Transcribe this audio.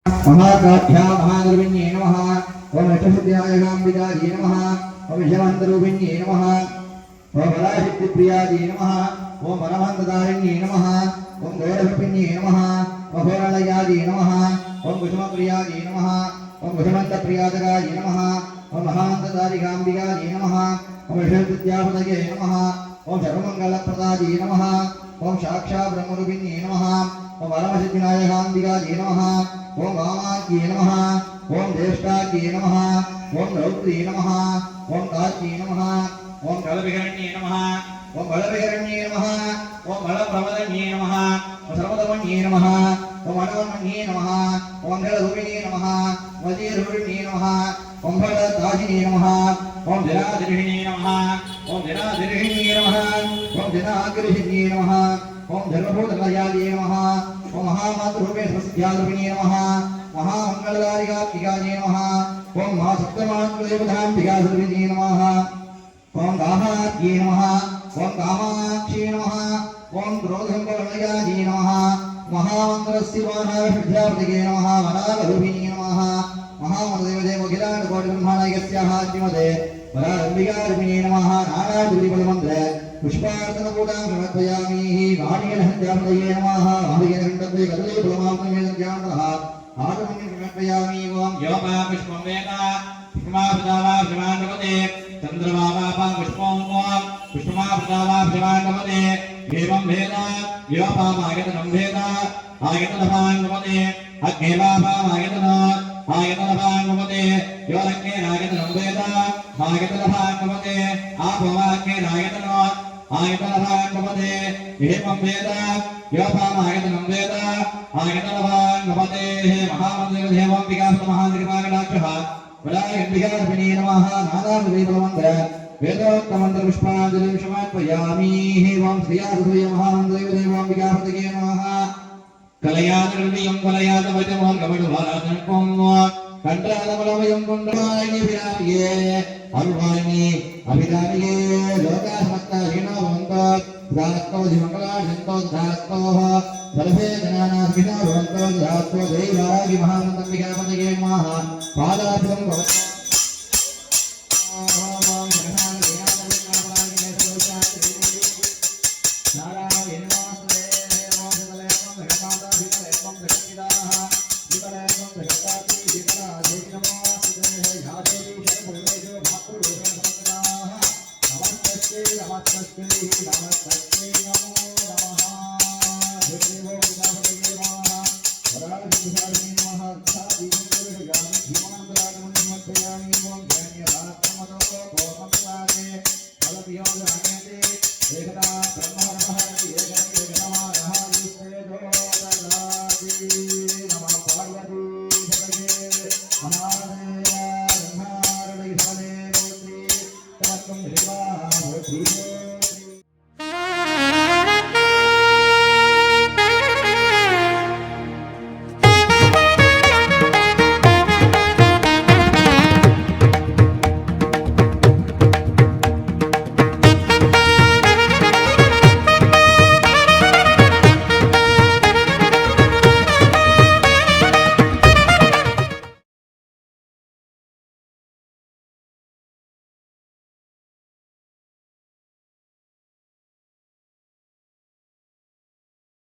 महाकाभ्या महागुरुविन्ये नमः। ओम नटसिद्ध्याय गाम्बिकायै नमः। ओम विजयवन्तरूपिण्ये नमः। ओम बलाशक्तिप्रियायै नमः। ओम वरमहन्तदारिण्ये नमः। ओम गौरवपिण्ये नमः। ओम घोरलयायै नमः। ओम कुसुमप्रियायै नमः। ओम कुसुमन्तप्रियादगायै नमः। ओम महान्तदारिकाम्बिकायै नमः। ओम विष्णुविद्यापतये नमः। ओम सर्वमङ्गलप्रदायै नमः। ओम साक्षात् ब्रह्मरूपिण्ये नमः। ओम वरमसिद्धिनायकाम्बिकायै नमः। ओम वामाख्ये नमः। ओम ज्येष्ठाख्ये नमः। ओम रौद्री नमः। ओम काच्ये नमः। ओम कलविहरण्ये नमः। ओम बलविहरण्ये नमः। ओम बलप्रवदन्ये नमः। ओम सर्वधर्मण्ये नमः। ओम अनवन्ये नमः। ओम जलरूपिणे नमः। ओम जीरूपिणे नमः। ओम भरदाशिने नमः। ओम जनादिर्हिणे नमः। ओम जनादिर्हिणे नमः। ओम जनाग्रहिणे नमः। ओम धर्मभूतलयाये नमः। ओम महामातृरूपे स्वस्यारूपिणे नमः। महामङ्गलदारिकाम्बिकायै नमः। ओम महासप्तमात्मदेवताम्बिकायै नमः। ओम कामाख्ये नमः। ओम कामाक्षे नमः। ओम क्रोधसम्पन्नयायै नमः। महामन्त्रस्थिवानाविद्यापतये नमः। वरालरूपिणे नमः। महामन्त्रदेवदेवगिराणकोटिब्रह्माण्डयस्याः श्रीमते वरालम्बिकारूपिणे नमः। नारायणगुरुपदमन्त्र पुष्पार्चनपूजां समर्पयामि। वाणीयनहत्यापतये नमः। वाणीयनहन्तये कदली फलमाप्तमेदज्ञानतः आत्मन्यं समर्पयामि। ओम योपा पुष्पं वेदा पुष्पमापदावा भ्रमाण्डपते चन्द्रमापा पुष्पं ओम पुष्पमापदावा भ्रमाण्डपते एवं वेदा योपामायतनं वेदा आयतनभाण्डपते अग्नेवापामायतन आयतनभाण्डपते योरग्नेनायतनं वेदा आयतनभाण्डपते आपोवाग्नेनायतन आयतनभाण्डपते एवं वेदा योपामायतनं वेदा आयतनभाण्डपते महामन्त्रदेवं विकासमहानिर्मागडाक्षः वरायम्बिकार्पिणे नमः। नानाविधमन्त्र वेदोक्तमन्त्र पुष्पाञ्जलिं समर्पयामि। ओम श्रीयासुसूय महामन्त्रदेवं विकासपतये नमः। कलयादृतियं कलयादवचमोर्गमडुभाराजनकं कंठादमलमयं कुण्डमालिनी विराजिये अरुवाणि अभिराजिये लोकासमस्ताहीनो भवन्तो दास्तो दिमङ्गलाशन्तो दास्तो सर्वे जनानास्मिनो भवन्तो दास्तो दैवारागि महामन्त्रं विकासपतये नमः। पादाभ्यं भवतो नमस्ते नमस्ते नमस्ते।